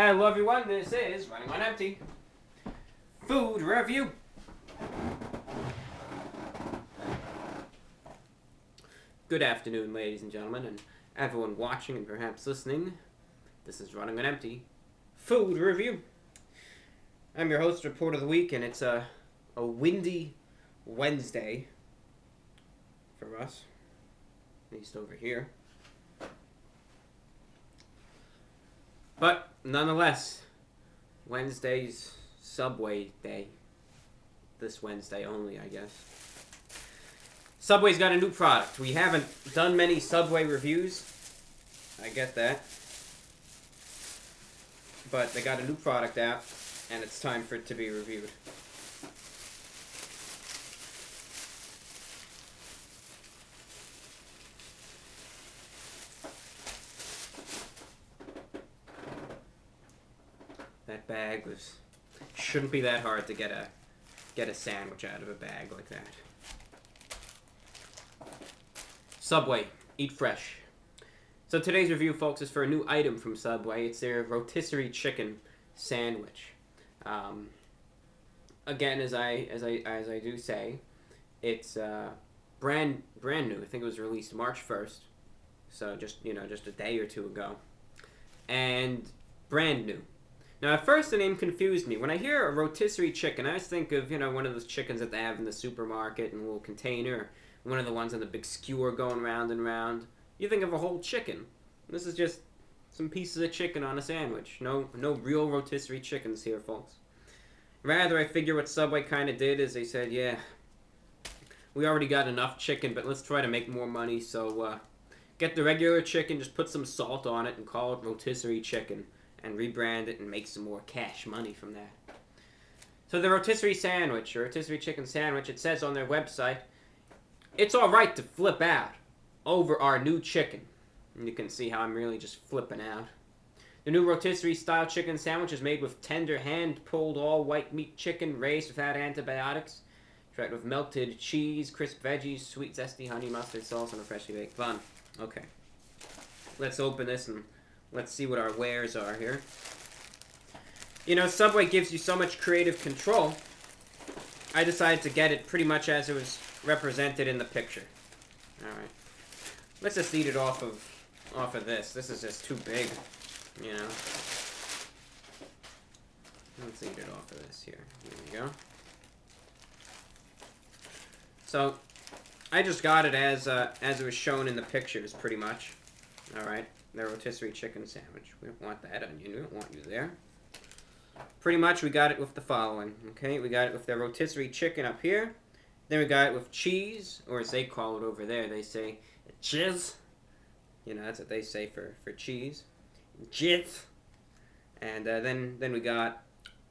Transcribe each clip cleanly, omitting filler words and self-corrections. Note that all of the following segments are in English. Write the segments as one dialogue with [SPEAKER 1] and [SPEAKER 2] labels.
[SPEAKER 1] Hello everyone, this is Running on Empty Food Review. Good afternoon, ladies and gentlemen, and everyone watching and perhaps listening. This is Running on Empty Food Review. I'm your host, Report of the Week, and it's a windy Wednesday for us, at least over here. But nonetheless, Wednesday's Subway day. This Wednesday only, I guess. Subway's got a new product. We haven't done many Subway reviews. I get that. But they got a new product out, and it's time for it to be reviewed. That bag shouldn't be that hard to get a sandwich out of a bag like that. Subway, eat fresh. So today's review, folks, is for a new item from Subway. It's their Rotisserie Chicken Sandwich. Again, as I do say, it's brand new. I think it was released March 1st, so just a day or two ago, and brand new. Now, at first, the name confused me. When I hear a rotisserie chicken, I just think of, one of those chickens that they have in the supermarket in a little container, one of the ones on the big skewer going round and round. You think of a whole chicken. This is just some pieces of chicken on a sandwich. No real rotisserie chickens here, folks. Rather, I figure what Subway kind of did is they said, yeah, we already got enough chicken, but let's try to make more money, so get the regular chicken, just put some salt on it, and call it rotisserie chicken, and rebrand it and make some more cash money from that. So the rotisserie sandwich, or rotisserie chicken sandwich, it says on their website, it's alright to flip out over our new chicken. And you can see how I'm really just flipping out. The new Rotisserie-Style Chicken Sandwich is made with tender, hand-pulled, all-white meat chicken raised without antibiotics, tried with melted cheese, crisp veggies, sweet zesty honey mustard sauce, and a freshly baked bun. Okay. Let's open this and let's see what our wares are here. Subway gives you so much creative control. I decided to get it pretty much as it was represented in the picture. Alright. Let's just eat it off of this. This is just too big, Let's eat it off of this here. Here we go. So, I just got it as it was shown in the pictures, pretty much. Alright. The rotisserie chicken sandwich. We don't want that onion. We don't want you there. Pretty much, we got it with the following. Okay, we got it with the rotisserie chicken up here. Then we got it with cheese, or as they call it over there, they say cheese. That's what they say for cheese. Cheese. And then we got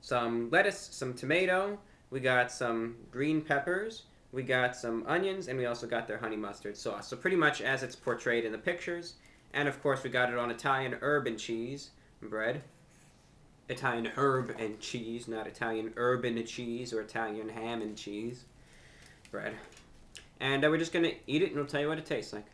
[SPEAKER 1] some lettuce, some tomato. We got some green peppers. We got some onions, and we also got their honey mustard sauce. So pretty much as it's portrayed in the pictures. And, of course, we got it on Italian herb and cheese bread. Italian herb and cheese, not Italian urban cheese or Italian ham and cheese bread. And we're just going to eat it, and we'll tell you what it tastes like.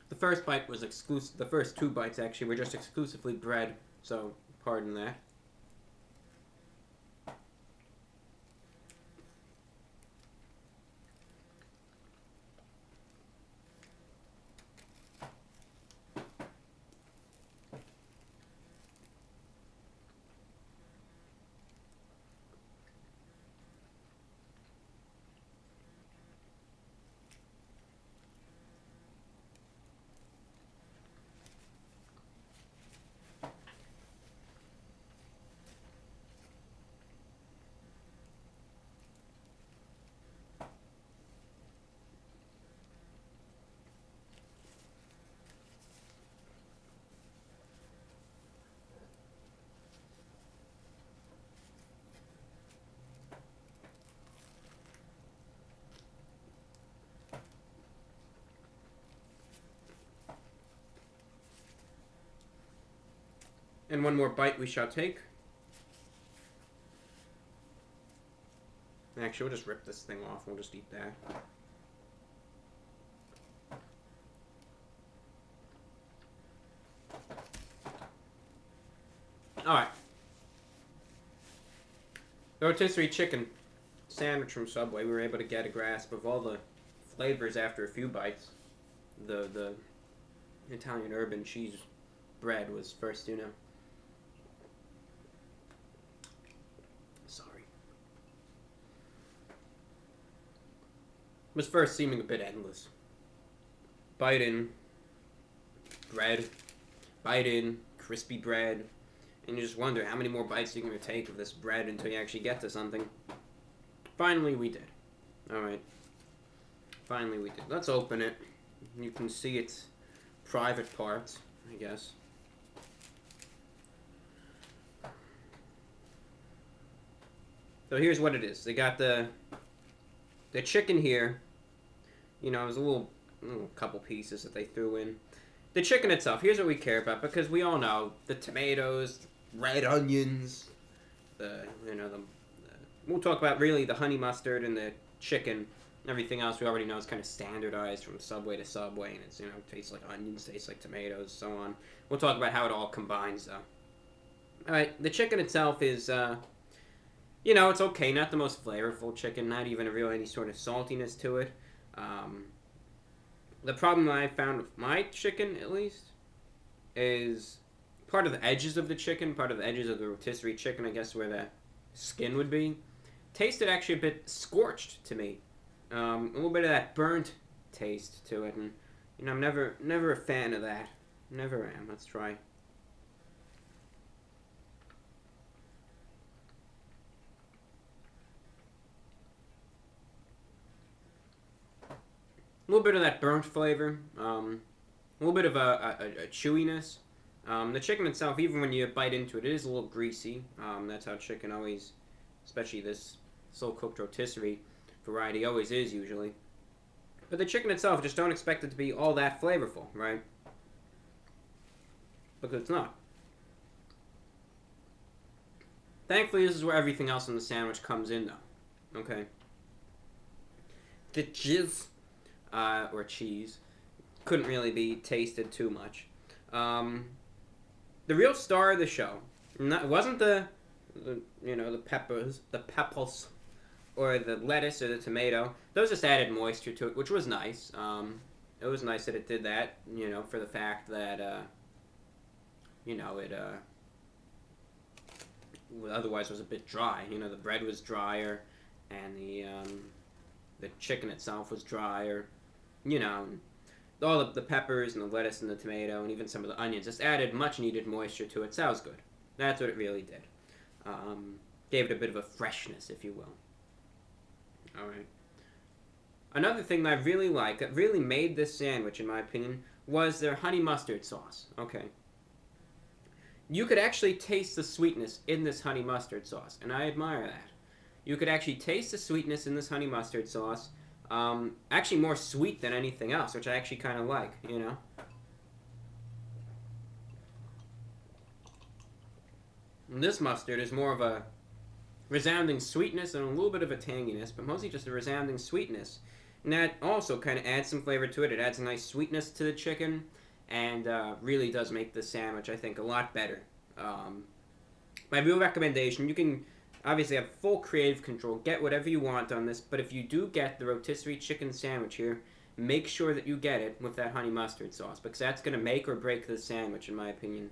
[SPEAKER 1] The first bite was exclusive. The first two bites, actually, were just exclusively bread, so pardon that. And one more bite we shall take. Actually, we'll just rip this thing off. We'll just eat that. Alright. The rotisserie chicken sandwich from Subway. We were able to get a grasp of all the flavors after a few bites. The Italian urban cheese bread was first, you know. Sorry. Was first seeming a bit endless. Bite in, bread, bite in, crispy bread, and you just wonder how many more bites you're going to take of this bread until you actually get to something. Finally, we did. Alright. Finally, we did. Let's open it. You can see its private parts, I guess. So here's what it is. They got the chicken here. You know, there's a little couple pieces that they threw in. The chicken itself, here's what we care about, because we all know the tomatoes, red onions, we'll talk about really the honey mustard and the chicken. Everything else we already know is kind of standardized from Subway to Subway, and it's, you know, tastes like onions, tastes like tomatoes, so on. We'll talk about how it all combines, though. Alright, the chicken itself is, you know, it's okay, not the most flavorful chicken, not even any sort of saltiness to it. The problem I found with my chicken, at least, is part of the edges of the chicken, part of the edges of the rotisserie chicken, I guess, where the skin would be, tasted actually a bit scorched to me. A little bit of that burnt taste to it, and, you know, I'm never a fan of that. Never am. Let's try. A little bit of that burnt flavor, a little bit of a chewiness. The chicken itself, even when you bite into it, it is a little greasy. That's how chicken always, especially this slow-cooked rotisserie variety, always is usually. But the chicken itself, just don't expect it to be all that flavorful, right? Because it's not. Thankfully, this is where everything else in the sandwich comes in, though. Okay. The cheese, or cheese, couldn't really be tasted too much. The real star of the show, wasn't the peppers, or the lettuce or the tomato. Those just added moisture to it, which was nice. It was nice that it did that, you know, for the fact that, you know, it otherwise was a bit dry. You know, the bread was drier, and the chicken itself was drier. You know, all of the peppers and the lettuce and the tomato and even some of the onions just added much needed moisture to it. Sounds good. That's what it really did. Gave it a bit of a freshness, if you will. Alright. Another thing that I really like, that really made this sandwich, in my opinion, was their honey mustard sauce. Okay. You could actually taste the sweetness in this honey mustard sauce, and I admire that. You could actually taste the sweetness in this honey mustard sauce. Actually more sweet than anything else, which I actually kind of like, you know. And this mustard is more of a resounding sweetness and a little bit of a tanginess, but mostly just a resounding sweetness. And that also kind of adds some flavor to it. It adds a nice sweetness to the chicken, and really does make the sandwich, I think, a lot better. My real recommendation, you can obviously have full creative control, get whatever you want on this, but if you do get the rotisserie chicken sandwich here, make sure that you get it with that honey mustard sauce, because that's going to make or break the sandwich, in my opinion.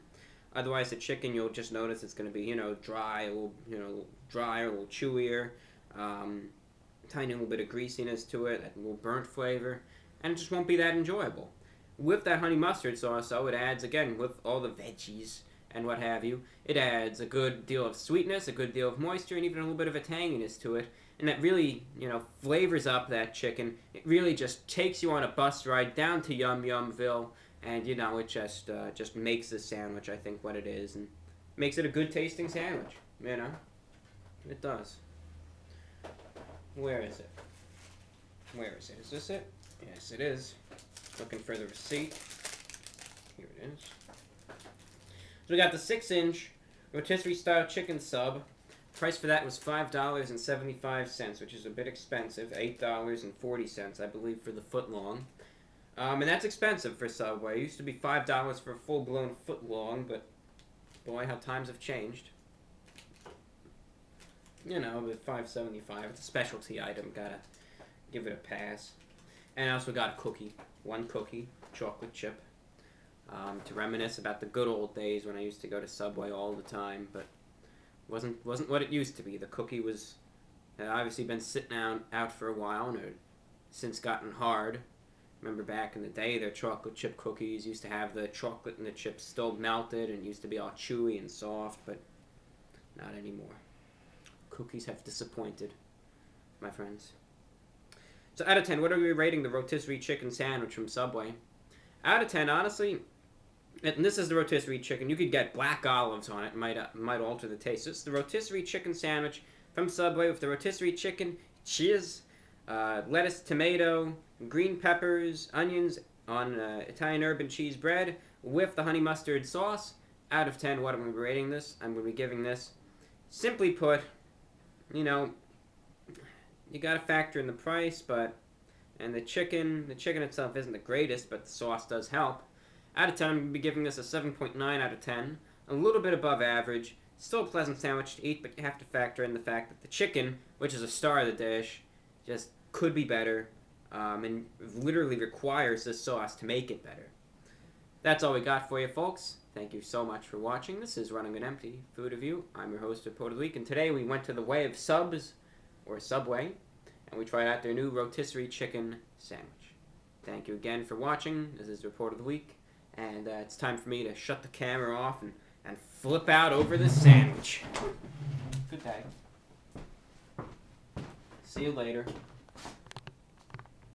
[SPEAKER 1] Otherwise, the chicken, you'll just notice it's going to be, you know, dry, a little, you know, drier, a little chewier, tiny little bit of greasiness to it, that little burnt flavor, and it just won't be that enjoyable. With that honey mustard sauce, though, it adds, again, with all the veggies and what have you, it adds a good deal of sweetness, a good deal of moisture, and even a little bit of a tanginess to it, and that really, you know, flavors up that chicken. It really just takes you on a bus ride down to Yum Yumville, and, you know, it just makes the sandwich, I think, what it is, and makes it a good tasting sandwich, you know? It does. Where is it? Where is it? Is this it? Yes, it is. Looking for the receipt. Here it is. So we got the 6-inch Rotisserie-Style Chicken Sub. Price for that was $5.75, which is a bit expensive. $8.40, I believe, for the foot long. And that's expensive for Subway. It used to be $5 for a full-blown foot long, but boy, how times have changed. You know, but $5.75. It's a specialty item. Gotta give it a pass. And I also got a cookie. One cookie, chocolate chip. To reminisce about the good old days when I used to go to Subway all the time, but wasn't what it used to be. The cookie was had obviously been sitting out for a while and had since gotten hard. Remember back in the day, their chocolate chip cookies used to have the chocolate and the chips still melted and used to be all chewy and soft, but not anymore. Cookies have disappointed, my friends. So out of 10, what are we rating the rotisserie chicken sandwich from Subway? Out of 10, honestly, and this is the rotisserie chicken. You could get black olives on it. Might alter the taste. So it's the rotisserie chicken sandwich from Subway with the rotisserie chicken, cheese, lettuce, tomato, green peppers, onions on Italian herb and cheese bread with the honey mustard sauce. Out of 10, what am I rating this? I'm going to be giving this, simply put, you know, you got to factor in the price, and the chicken itself isn't the greatest, but the sauce does help. Out of 10, I'm going to be giving this a 7.9 out of 10. A little bit above average. Still a pleasant sandwich to eat, but you have to factor in the fact that the chicken, which is a star of the dish, just could be better, and literally requires this sauce to make it better. That's all we got for you, folks. Thank you so much for watching. This is Running an Empty Food Review. I'm your host, Reporter of the Week, and today we went to the way of subs, or Subway, and we tried out their new rotisserie chicken sandwich. Thank you again for watching. This is Reporter of the Week. And it's time for me to shut the camera off and flip out over the sandwich. Good day. See you later.